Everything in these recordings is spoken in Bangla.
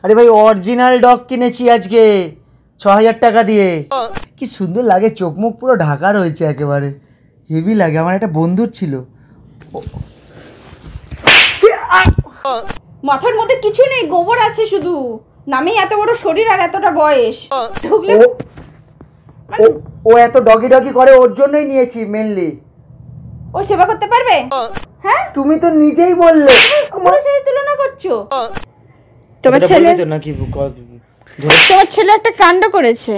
আরে ভাই অরিজিনাল ডগ কিনেছি আজকে ৬০০০ টাকা দিয়ে। কি সুন্দর লাগে, চোখ মুখ পুরো ঢাকা রয়েছে একেবারে, হেভি লাগে। আমার একটা বন্ধুর ছিল। মাথার মধ্যে কিছু নেই, গোবর আছে শুধু, নামেই এত বড় শরীর আর এতটা বয়স। ঢুকলে ও এত ডগি ডগি করে, ওর জন্যই নিয়েছি মেনলি। ও সেবা করতে পারবে? হ্যাঁ, তুমি তো নিজেই বললে। আমার সাথে তুলনা করছো। তোমার ছেলে একটা কাণ্ড করেছে।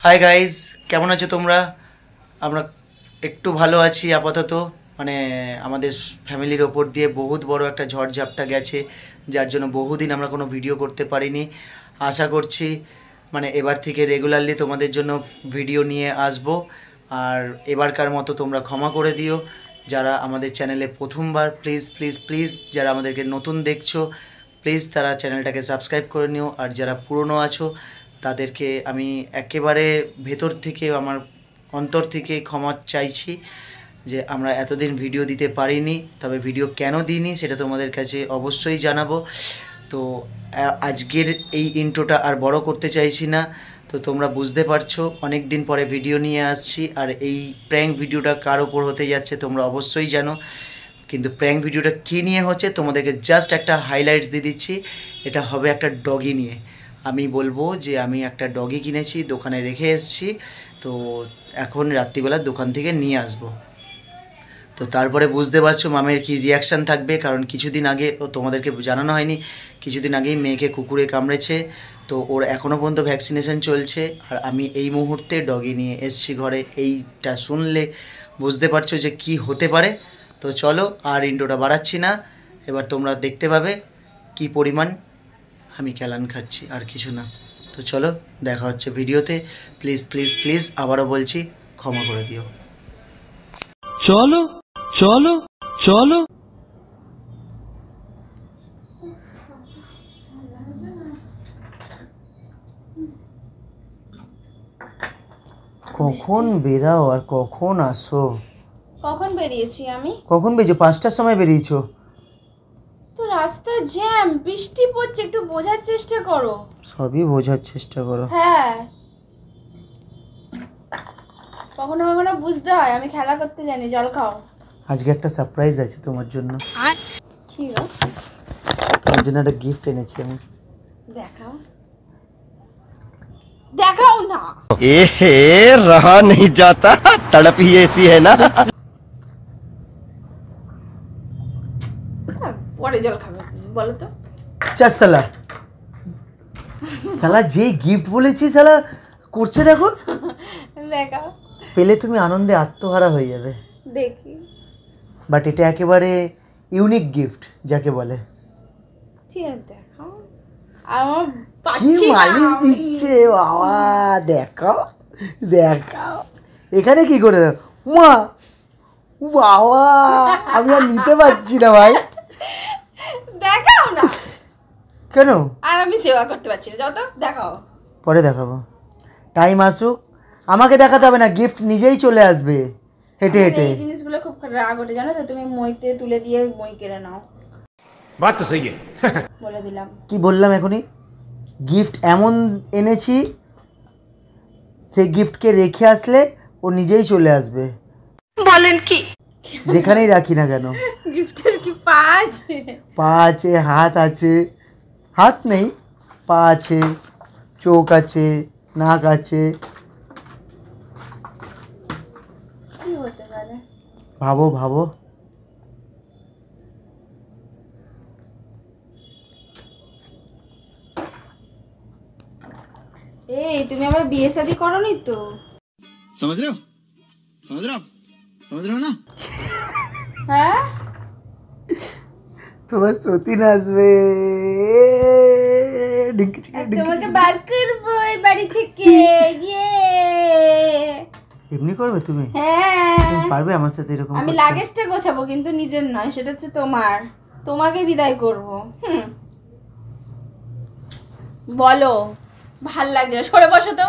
হাই গাইজ, কেমন আছো তোমরা? আমরা একটু ভালো আছি আপাতত। মানে আমাদের ফ্যামিলির ওপর দিয়ে বহুত বড় একটা ঝড়ঝাপটা গেছে, যার জন্য বহুদিন আমরা কোনো ভিডিও করতে পারিনি। আশা করছি মানে এবার থেকে রেগুলারলি তোমাদের জন্য ভিডিও নিয়ে আসব। আর এবারকার মতো তোমরা ক্ষমা করে দিও। যারা আমাদের চ্যানেলে প্রথমবার, প্লিজ প্লিজ প্লিজ যারা আমাদেরকে নতুন দেখছো, প্লিজ তারা চ্যানেলটাকে সাবস্ক্রাইব করে নিও। আর যারা পুরনো আছো তাদেরকে আমি একেবারে ভেতর থেকে, আমার অন্তর থেকে ক্ষমা চাইছি যে আমরা এতদিন ভিডিও দিতে পারিনি। তবে ভিডিও কেন দিইনি সেটা তোমাদের কাছে অবশ্যই জানাবো। তো আজকের এই ইন্ট্রোটা আর বড় করতে চাইছি না। তো তোমরা বুঝতে পারছো অনেক দিন পরে ভিডিও নিয়ে আসছি। আর এই প্র্যাঙ্ক ভিডিওটা কার ওপর হতে যাচ্ছে তোমরা অবশ্যই জানো, কিন্তু প্র্যাঙ্ক ভিডিওটা কী নিয়ে হচ্ছে তোমাদেরকে জাস্ট একটা হাইলাইটস দিয়ে দিচ্ছি। এটা হবে একটা ডগি নিয়ে। আমি বলবো যে আমি একটা ডগি কিনেছি, দোকানে রেখে এসেছি, তো এখন রাত্রিবেলা দোকান থেকে নিয়ে আসবো। তো তারপরে বুঝতে পারছো মামের কি রিয়াকশান থাকবে, কারণ কিছুদিন আগে তোমাদেরকে জানানো হয়নি, কিছুদিন আগেই মেয়েকে কুকুরে কামড়েছে। তো ওর এখনও পর্যন্ত ভ্যাকসিনেশন চলছে, আর আমি এই মুহূর্তে ডগি নিয়ে এসছি ঘরে। এইটা শুনলে বুঝতে পারছো যে কি হতে পারে। তো চলো আর ইন্ট্রোটা বাড়াচ্ছি না, এবার তোমরা দেখতে পাবে কি পরিমাণ আমি ক্যালান খাচ্ছি, আর কিছু না। তো চলো দেখা হচ্ছে ভিডিওতে। প্লিজ প্লিজ প্লিজ আবারও বলছি, ক্ষমা করে দিও। চলো চলো চলো। কখন বেরাও আর কখন আসো? কখন বেরিয়েছি আমি? কখন বেরিয়েছো? 5টার সময় বেরিয়েছো। তো রাস্তা জ্যাম, বৃষ্টি পড়ছে, একটু বোঝার চেষ্টা করো। সবই বোঝার চেষ্টা করো। হ্যাঁ, কখনো কখনো বুঝতে হয়। আমি খেলা করতে জানি। জল খাও। আজকে একটা সারপ্রাইজ আছে তোমার জন্য। কি গো? তোমার জন্য একটা গিফট এনেছি আমি। দেখাও। দেখাও না। এহে রহা नहीं जाता, तड़प ही ऐसी है ना। পরে জল খাবে, বলো তো। চাস সালা, সালা যে গিফট বলেছি সালা করছে দেখো। দেখাও। পেলে তুমি আনন্দে আত্মহারা হয়ে যাবে। দেখি। বাট এটা একেবারে ইউনিক গিফট যাকে বলে। ঠিক আছে, দেখাও। আমার কি মালিশ দিচ্ছে বাবা, দেখাও দেখাও। এখানে কি করে মা, বাবা আমি আর নিতে পারছি না ভাই। দেখাও না। কেন? আর আমি সেবা করতে পারছি না, যাও তো। দেখাও। পরে দেখাবো, টাইম আসুক। আমাকে দেখাতে হবে না, গিফট নিজেই চলে আসবে হেঁটে হেঁটে। এই জিনিসগুলো খুব রাগ ওঠে জানো তো। তুমি মইতে তুলে দিয়ে মই কেড়ে নাও। बात तो सही है। বলে দিলাম। কি বললাম এখনই? গিফট এমন এনেছি, সেই গিফটকে রেখে আসলে ও নিজেই চলে আসবে। বলেন কি? যেখানেই রাখি না কেন। গিফটের কি পা আছে? পা আছে, হাত আছে। হাত নেই, পা আছে, চোখ আছে, নাক আছে। কি হতে পারে? ভাবো ভাবো। এই তুমি আবার বিয়ে শাদী করোনি তো? समझ रहे हो, समझ रहे हो आप, समझ रहे हो ना। হ্যাঁ, তোমার সতীন আসবে। তোমাকে বার করবো এই বাড়ি থেকে। ইয়ে, এমনি করবে তুমি? হ্যাঁ, তুমি পারবে আমার সাথে এরকম আমি করতে? লাগেজটা গোছাবো, কিন্তু নিজের নয়, সেটা হচ্ছে তোমার। তোমাকে বিদায় করব। বলো, ভাল লাগছে না? সরে বসো তো।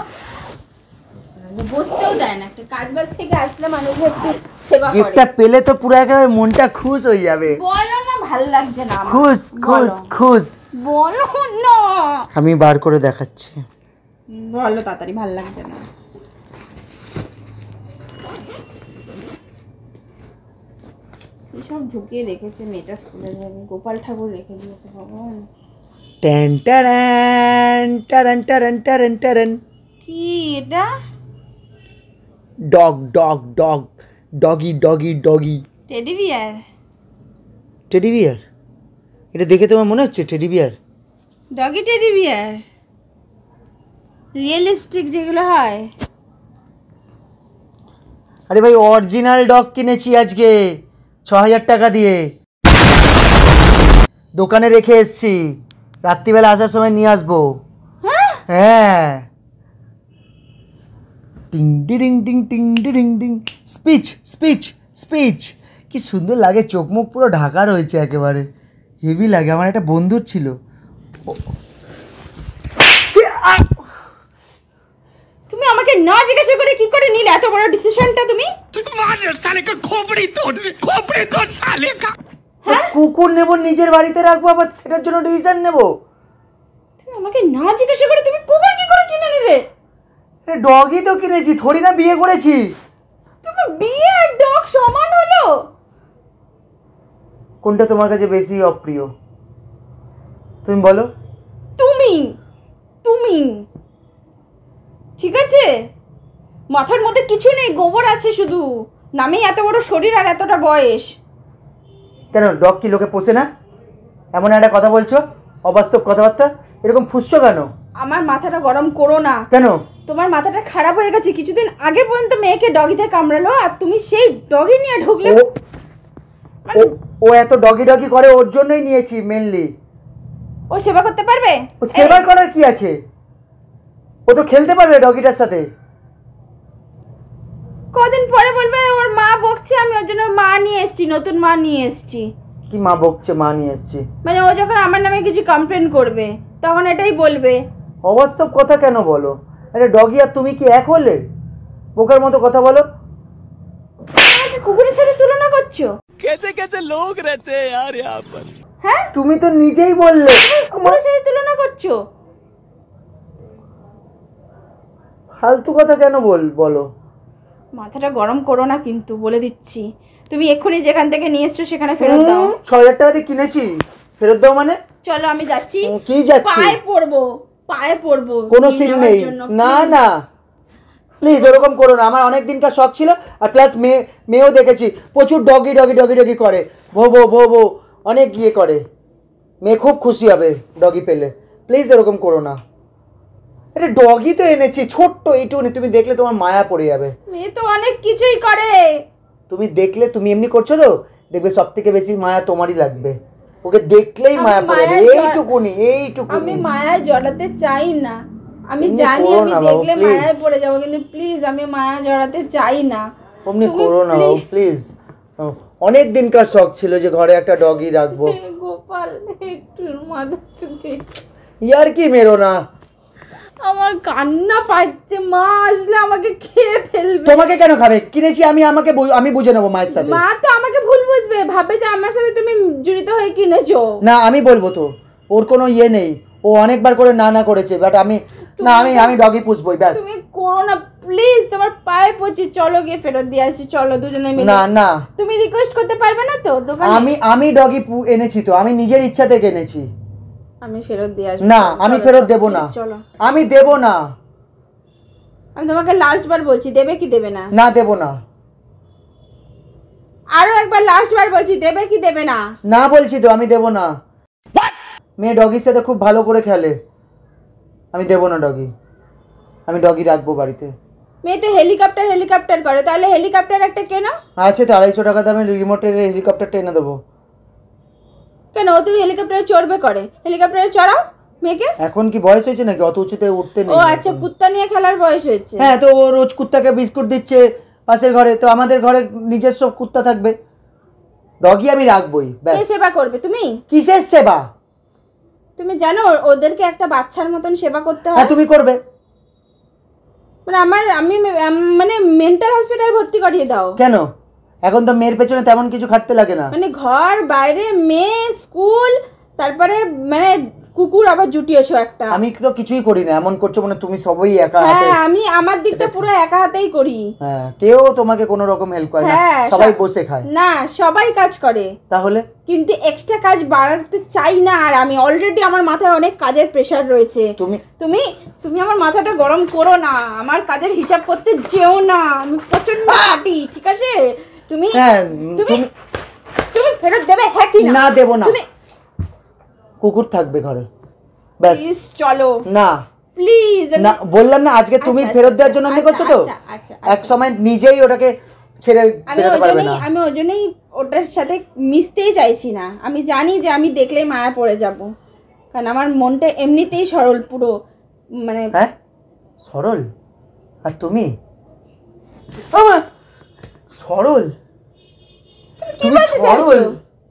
বসতেও দেয় না। একটা কাজ বাজ থেকে আসলে মানুষ একটু সেবা করে। গিফটটা পেলে তো পুরো একেবারে মনটা খুশ হয়ে যাবে। বলো না, ভাল লাগছে না আমার। খুশ খুশ খুশ। বলো না, আমি বার করে দেখাচ্ছি। বলো তাড়াতাড়ি, ভাল লাগছে না। এসব ঢুকিয়ে রেখেছে মেয়েটা স্কুলে যাবে, গোপাল ঠাকুর রেখে দিয়েছে ভগবান। ট্যান ট্যারান ট্যারান ট্যারান ট্যারান ট্যারান। কি এটা? Dog dog dog, doggy doggy doggy. Teddy bear? Teddy bear? এটা দেখে তোমার মনে হচ্ছে teddy bear? Doggy teddy bear, realistic যেগুলো হয়। আরে ভাই অরিজিনাল ডগ কিনেছি আজকে ৬,০০০ টাকা দিয়ে, দোকানে রেখে এসছি, রাত্রিবেলা আসার সময় নিয়ে আসবো। হ্যাঁ, টিং ডিং টিং টিং ding ding. Speech speech speech, কি সুন্দর লাগে, চোখ মুখ পুরো ঢাকা রয়েছে একেবারে, হেভি লাগে। আমার একটা বন্ধুর ছিল। তুমি আমাকে না জিজ্ঞাসা করে কি করে নিলে এত বড় ডিসিশনটা তুমি? কুকুর নেব, নিজের বাড়িতে রাখবো, আবার সেটার জন্য ডিসিশন নেব? তুমি আমাকে না জিজ্ঞাসা করে তুমি কুকুর কি করে কিনে নিলে? ডগই তো কিনেছি, থোড়ি না বিয়ে করেছি। তুমি বিয়ে আর ডগ সমান হলো? কোনটা তোমার কাছে বেশি অপ্রিয় তুমি বলো? তুমি তুমি ঠিক আছে, মাথার মধ্যে কিছু নেই, গোবর আছে শুধু, নামেই এত বড় শরীর আর এতটা বয়স। কেন ডগ কি লোকে পোষে না? এমন একটা কথা বলছো, অবাস্তব কথাবার্তা, এরকম ফুসছো কেন? আমার মাথাটা গরম করো না। কেন? তোমার মাথাটা খারাপ হয়ে গেছে, কিছুদিন আগে পর্যন্ত মেয়েকে ডগিতে কামড়ালো আর তুমি সেই ডগি নিয়ে ঢুকলে। ও এত ডগি ডগি করে, ওর জন্যই নিয়েছি মেনলি। ও সেবা করতে পারবে? ও সেবার করার কি আছে? ও তো খেলতে পারবে ডগিটার সাথে। কদিন পরে বলবে ওর মা বকছে, আমি ওর জন্য মা নিয়ে এসেছি, নতুন মা নিয়ে এসেছি। কি মা বকছে মা নিয়ে এসেছি? মানে ও যখন আমার নামে কিছু কমপ্লেন করবে তখন এটাই বলবে। অবাস্তব কথা কেন বলো? আরে ডগি আর তুমি কি এক হলে? বোকার মতো কথা বলো। আমাকে কুকুরের সাথে তুলনা করছো? कैसे कैसे लोग रहते हैं यार यहाँ पर। হ্যাঁ, তুমি তো নিজেই বললে কুকুরের সাথে তুলনা করছো। ফালতু কথা কেন বলো? মাথাটা গরম করো না কিন্তু, বলে দিচ্ছি। তুমি এক্ষুনি যেখান থেকে নিয়ে এসছো সেখানে ফেরত দাও। ৬,০০০ টাকা দিয়ে কিনেছি, ফেরত দাও মানে? চলো আমি যাচ্ছি। কি যাচ্ছি? পায়ে পড়বো। কোনো সিন নেই, না না প্লিজ ওরকম করো না। আমার অনেক দিনকার শখ ছিল, আর প্লাস মেয়েও দেখেছি প্রচুর ডগি ডগি ডগি ডগি করে, ভো ভো ভো ভো অনেক ইয়ে করে। মেয়ে খুব খুশি হবে ডগি পেলে, প্লিজ এরকম করো না। আরে ডগি তো এনেছি ছোট্ট এইটুকুনি, তুমি দেখলে তোমার মায়া পড়ে যাবে। মেয়ে তো অনেক কিছুই করে, তুমি দেখলে, তুমি এমনি করছো তো, দেখবে সব থেকে বেশি মায়া তোমারই লাগবে। ওকে দেখলেই মায়া পড়ে যাবে, এইটুকুনি এইটুকুনি। আমি মায়া জড়াতে চাই না, আমি এমনি জানি করো আমি না বাবু, দেখলে please। মায়ায় পড়ে যাবো, কিন্তু প্লিজ আমি মায়া জড়াতে চাই না। অমনি তুমি করো না বাবু, প্লিজ। অনেক দিনকার শখ ছিল যে ঘরে একটা ডগি রাখবো। গোপাল একটু মাথাতে দে। ইয়ার কি মেরো না। আমার কান্না পাচ্ছে, মা আসলে আমাকে খেয়ে ফেলবে। তোমাকে কেন খাবে? কিনেছি আমি, আমি বুঝে নেবো মায়ের সাথে। মা তো আমাকে ভুল বুঝবে, ভাবে যে আমার সাথে তুমি জড়িত হয়ে কিনেছো। না আমি বলবো তো, ওর কোনো ইয়ে নেই, ও অনেকবার করে না না করেছে, বাট আমি ডগি পুষবই ব্যাস। তুমি করো না প্লিজ, তোমার পায়ে পড়ছি, চলো গিয়ে ফেরত দিয়ে আসি, চলো দুজনে মিলে। না না তুমি রিকোয়েস্ট করতে পারবে না তো দোকানে? আমি ডগি এনেছি তো, আমি নিজের ইচ্ছা থেকে এনেছি। আমি ফেরত দিয়ে আসবো। না আমি ফেরত দেব না, চলো। আমি দেব না। আমি তোমাকে লাস্ট বার বলছি, দেবে কি দেবে না? না দেব না। আরো একবার লাস্ট বার বলছি, দেবে কি দেবে না? না বলছি তো, আমি দেব না। মেয়ে ডগির সাথে খুব ভালো করে খেলে, আমি দেব না ডগি। আমি ডগি রাখবো বাড়িতে। মেয়ে তো হেলিকপ্টার করে, তাহলে হেলিকপ্টার একটা কেন? আছে তো 250 টাকা দামে রিমোটের হেলিকপ্টারটা এনে দেবো। কেন ও তুই হেলিকপ্টারে চড়বে করে? হেলিকপ্টারে চড়াও মেয়েকে। এখন কি বয়স হয়েছে নাকি অত উঁচুতে উঠতে নেই? ও আচ্ছা, কুত্তা নিয়ে খেলার বয়স হয়েছে। হ্যাঁ, তো ও রোজ কুত্তাকে বিস্কুট দিচ্ছে পাশের ঘরে, তো আমাদের ঘরে নিজস্ব কুত্তা থাকবে, ডগি আমি রাখবোই ব্যাস। কে সেবা করবে? তুমি? কিসের সেবা? তুমি জানো ওদেরকে একটা বাচ্চার মতন সেবা করতে হয়। হ্যাঁ তুমি করবে। মানে আমি মানে মেন্টাল হসপিটাল ভর্তি করিয়ে দাও। কেন? এখন তো মেয়ের পেছনে তেমন কিছু খাটতে লাগে না। মানে ঘর বাইরে মেয়ে স্কুল তারপরে মানে কুকুর আবার জুটিয়েছো একটা। আমি তো কিছুই করি না, এমন করছো মানে তুমি সবই একা হাতে। হ্যাঁ আমি আমার দিকটা পুরো একা হাতেই করি। হ্যাঁ কেউ তোমাকে কোনো রকম হেল্প করে না, হ্যাঁ, সবাই বসে খায়। না সবাই কাজ করে, তাহলে কিন্তু এক্সট্রা কাজ বাড়াতে চাই না। আর আমি অলরেডি আমার মাথায় অনেক কাজের প্রেশার রয়েছে। তুমি তুমি তুমি আমার মাথাটা গরম করো না, আমার কাজের হিসাব করতে যেও না, আমি প্রচন্ড খাটি, ঠিক আছে? তুমি হ্যাঁ তুমি তুমি ফেরত দেবে? হ্যাঁ কি না দেবো না। তুমি কুকুর থাকবে ঘরে, ব্যাস। প্লিজ চলো না প্লিজ। না বললাম না, আজকে তুমি ফেরত দেওয়ার জন্য আমি করছো তো। এক সময় নিজেই ওটাকে ছেড়ে বেরোতে পারবে না। আমি ওই জন্যই ওটার সাথে মিশতেই চাইছি না। আমি জানি যে আমি দেখলেই মায়া পড়ে যাব, কারণ আমার মনটা এমনিতেই সরল পুরো, মানে হ্যাঁ সরল। আর তুমি আমার সরল, তুমি সরল।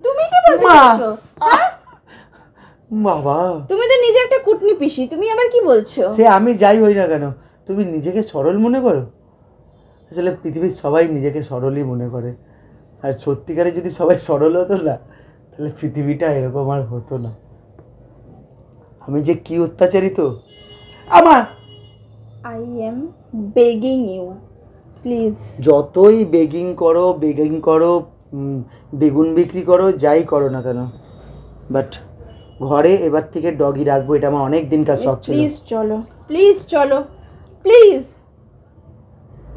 তুমি কি বলতে মা। চাইছো? হ্যাঁ? বাবা তুমি তো নিজে একটা কুটনি পিসি, তুমি আবার কি বলছো? সে আমি যাই হই না কেন, তুমি নিজেকে সরল মনে করো? আসলে পৃথিবীর সবাই নিজেকে সরলই মনে করে, আর সত্যিকারে যদি সবাই সরল হতো না তাহলে পৃথিবীটা এরকম আর হতো না। আমি যে কি অত্যাচারিত আমার। I am begging you please. যতই বেগিং করো বেগুন বিক্রি করো, যাই করো না কেন, বাট ঘরে এবার থেকে ডগি রাখবো, এটা আমার অনেক দিনকার শখ ছিল। প্লিজ চলো, প্লিজ চলো, প্লিজ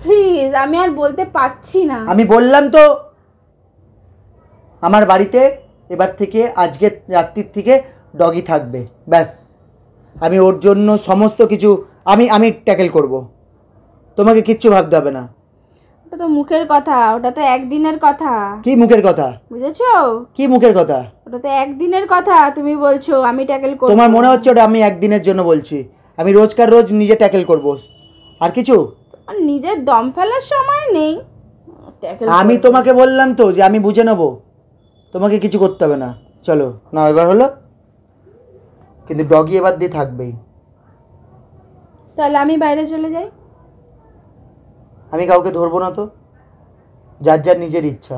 প্লিজ। আমি আর বলতে পারছি না। আমি বললাম তো আমার বাড়িতে এবার থেকে আজকে রাত্রির থেকে ডগি থাকবে, ব্যাস। আমি ওর জন্য সমস্ত কিছু আমি ট্যাকেল করব, তোমাকে কিচ্ছু ভাবতে হবে না। ওটা তো মুখের কথা, ওটা তো একদিনের কথা। কি মুখের কথা? বুঝেছো? কি মুখের কথা? ওটা তো একদিনের কথা, তুমি বলছো আমি ট্যাকেল করব। তোমার মনে হচ্ছে ওটা আমি একদিনের জন্য বলছি? আমি রোজকার রোজ নিজে ট্যাকেল করব, আর কিছু? আর নিজের দম ফেলার সময় নেই, ট্যাকেল আমি করব। তোমাকে বললাম তো যে আমি বুঝে নেব, তোমাকে কিছু করতে হবে না। চলো না, এবার হলো, কিন্তু ডগি এবার দিয়ে থাকবেই। তাহলে আমি বাইরে চলে যাই। আমি কাউকে ধরবো না তো, যার যার নিজের ইচ্ছা।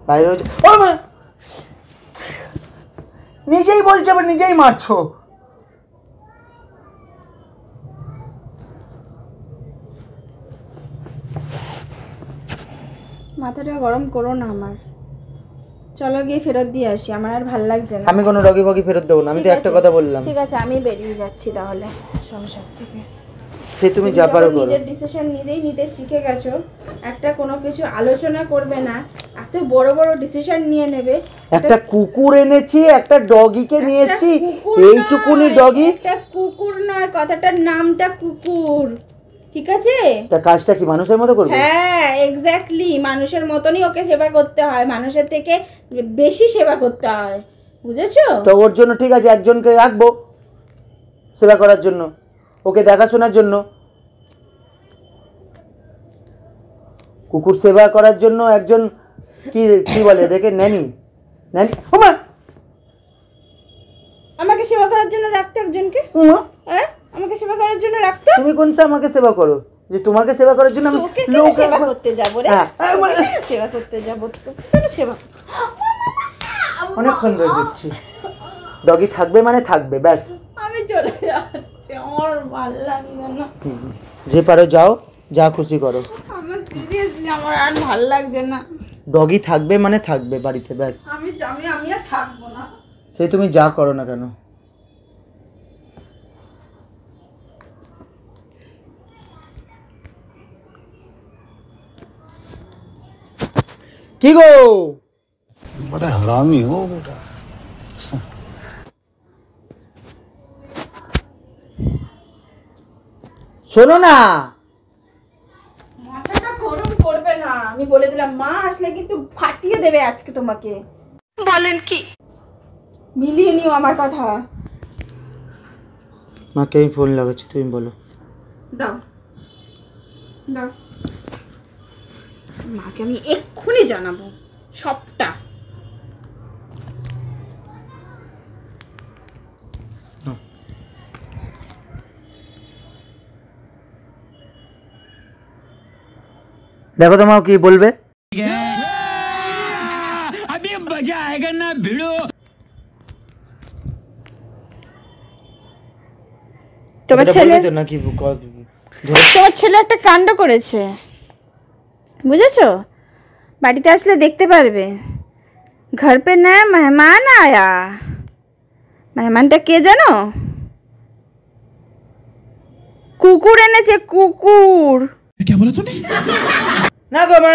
বাইরে ও মা, নিজেই বলছে আবার নিজেই মারছো। মাথাটা গরম করো না আমার। চলো গিয়ে ফেরত দিয়ে আসি, আমার আর ভাল লাগছে না। আমি কোনো ডগি ফগি ফেরত দেবো না, আমি তো ঠিক একটা আছে, কথা বললাম। ঠিক আছে আমি বেরিয়ে যাচ্ছি তাহলে সংসার থেকে। সে তুমি যা পারো করো। নিজের ডিসিশন নিজেই নিতে শিখে গেছো, একটা কোনো কিছু আলোচনা করবে না, এত বড় বড় ডিসিশন নিয়ে নেবে। একটা কুকুর এনেছি, একটা ডগিকে নিয়ে এসেছি, এইটুকুনি ডগি। একটা কুকুর নয়, কথাটার নামটা কুকুর, ঠিক আছে? তা কাজটা কি মানুষের মতো করবে? হ্যাঁ এক্স্যাক্টলি, মানুষের মতনই ওকে সেবা করতে হয়, মানুষের থেকে বেশি সেবা করতে হয়, বুঝেছো? তো ওর জন্য ঠিক আছে একজনকে রাখবো সেবা করার জন্য, ওকে দেখাশোনার জন্য। কুকুর সেবা করার জন্য একজন কি কি বলে দেখে ন্যানি ন্যানি। ওমা আমাকে সেবা করার জন্য রাখতো একজনকে। ওমা, হ্যাঁ আমাকে সেবা করার জন্য রাখতো। তুমি কোনটা আমাকে সেবা করো যে তোমাকে সেবা করার জন্য আমি তোকে কেন সেবা করতে যাবো রে? হ্যাঁ, তোকে কেন সেবা করতে যাবো? তোকে কেন সেবা? অনেকক্ষণ ধরে দিচ্ছি। ডগি থাকবে মানে থাকবে, ব্যাস। আমি চলে যাচ্ছি, আমার ভালো লাগছে না। যে পারো যাও, যা খুশি করো। আমার সিরিয়াসলি আমার আর ভালো লাগছে না। ডগি থাকবে মানে থাকবে বাড়িতে, ব্যাস। আমি আমি আমি আর থাকবো না। সে তুমি যা করো না কেন। কি গো, बड़ा हरामी हो बेटा। শোনো না, মাথাটা গরম করবে না, আমি বলে দিলাম। মা আসলে কিন্তু ফাটিয়ে দেবে আজকে তোমাকে। বলেন কি? মিলিয়ে নিও আমার কথা। মাকে আমি ফোন লাগাচ্ছি, তুমি বলো। দাও দাও, মাকে আমি এক্ষুনি জানাবো সবটা। দেখো তোমাও কি বলবে। তোমার এটা ছেলে বলবে তো নাকি ধরে তোমার ছেলে একটা কাণ্ড করেছে, বুঝেছো? বাড়িতে আসলে দেখতে পারবে। ঘর পে নয়া মেহমান আয়া। মেহমানটা কে জানো? কুকুর এনেছে, কুকুর। না গো মা,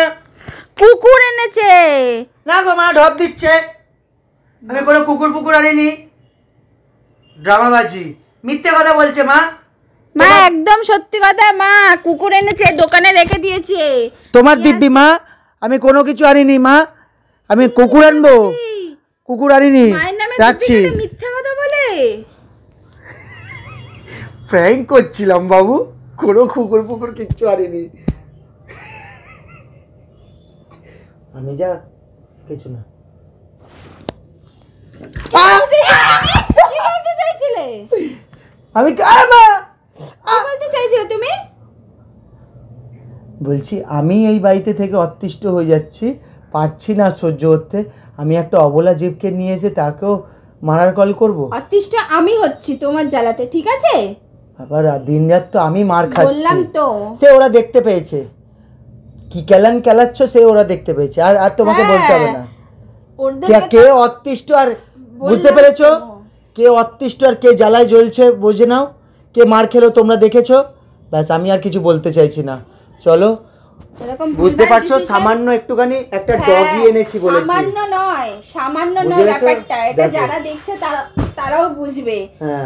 কুকুর এনেছে। না গো মা, ঢপ দিচ্ছে। আমি কোনো কুকুর পুকুর আনিনি, ড্রামাবাজি, মিথ্যে কথা বলছে মা। মা একদম সত্যি কথা, মা কুকুর এনেছে, দোকানে রেখে দিয়েছে। তোমার দিব্যি মা, আমি কোনো কিছু আনিনি মা। আমি কুকুর আনবো? কুকুর আনিনি, মায়ের নামে রাখছি। মিথ্যা কথা বলে। প্র্যাঙ্ক করছিলাম বাবু, কোনো কুকুর পুকুর কিচ্ছু আনিনি আমি। যা কিছু না। কি বলতে চাইছিলে? আমি কি বলতে চাইছিলে তুমি? বলছি আমি এই বাড়িতে থেকে অতিষ্ঠ হয়ে যাচ্ছি, পারছি না সহ্য করতে। আমি একটা অবলা জীবকে নিয়ে এসে তাকেও মারার কল করব? অতিষ্ঠ আমি হচ্ছি তোমার জ্বালাতে, ঠিক আছে? আবার দিন রাত তো আমি মার খাচ্ছি। বললাম তো। সে ওরা দেখতে পেয়েছে, কি কেলান কেলাচ্ছ সে ওরা দেখতে পেয়েছে। আর আর তোমাকে বলতে হবে না কে অতিষ্ঠ। আর বুঝতে পেরেছো কে অতিষ্ঠ আর কে জ্বালায় জ্বলছে, বুঝে নাও। কে মার খেলো তোমরা দেখেছো, ব্যাস। আমি আর কিছু বলতে চাইছি না, চলো। বুঝতে পারছো, সামান্য একটুখানি একটা ডগি এনেছি বলেছি। সামান্য নয় ব্যাপারটা। এটা যারা দেখছে তারাও বুঝবে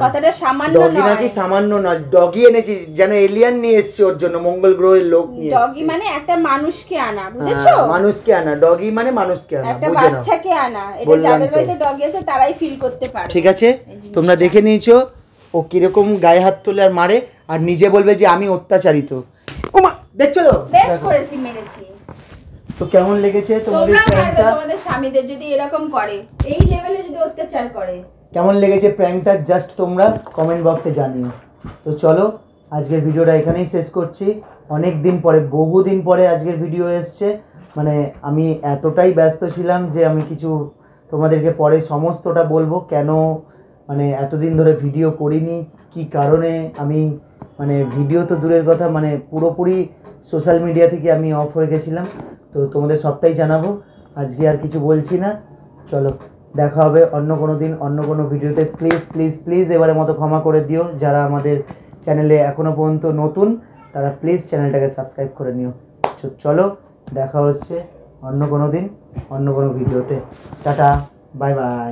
কথাটা সামান্য নয়। ডগি নাকি সামান্য নয়, ডগি এনেছি যেন এলিয়ান নিয়ে এসেছি ওর জন্য, মঙ্গল গ্রহের লোক নিয়ে এসেছি। ডগি মানে একটা মানুষকে আনা, বুঝেছো? মানুষকে আনা, ডগি মানে মানুষকে আনা, একটা বুঝে নাও। বাচ্চাকে আনা। এটা যাদের বাড়িতে ডগি আছে তারাই ফিল করতে পারে। ঠিক আছে, তোমরা দেখে নিয়েছো ও কিরকম গায়ে হাত তোলে আর মারে, আর নিজে বলবে যে আমি অত্যাচারিত। ওমা, দেখছো তো বেশ করেছি, মেরেছি। তো কেমন লেগেছে তোমাদের তোমরা মারবে প্র্যাঙ্কটা? তোমাদের স্বামীদের যদি এরকম করে, এই লেভেলে যদি অত্যাচার করে। কেমন লেগেছে প্র্যাঙ্কটা জাস্ট তোমরা কমেন্ট বক্সে জানিও। তো চলো, আজকের ভিডিওটা এখানেই শেষ করছি। অনেক দিন পরে, বহুদিন পরে আজকের ভিডিও এসছে। মানে আমি এতটাই ব্যস্ত ছিলাম যে আমি কিছু তোমাদেরকে পরে সমস্তটা বলবো, কেন মানে এতদিন ধরে ভিডিও করিনি, কি কারণে আমি মানে ভিডিও তো দূরের কথা, মানে পুরোপুরি সোশ্যাল মিডিয়া থেকে আমি অফ হয়ে গেছিলাম। তো তোমাদের সবটাই জানাবো, আজকে আর কিছু বলছি না। চলো, দেখা হবে অন্য কোনো দিন অন্য কোনো ভিডিওতে। প্লিজ প্লিজ প্লিজ এবারের মতো ক্ষমা করে দিও। যারা আমাদের চ্যানেলে এখনও পর্যন্ত নতুন তারা প্লিজ চ্যানেলটাকে সাবস্ক্রাইব করে নিও। চলো, দেখা হচ্ছে অন্য কোনো দিন অন্য কোনো ভিডিওতে। Tata, bye bye.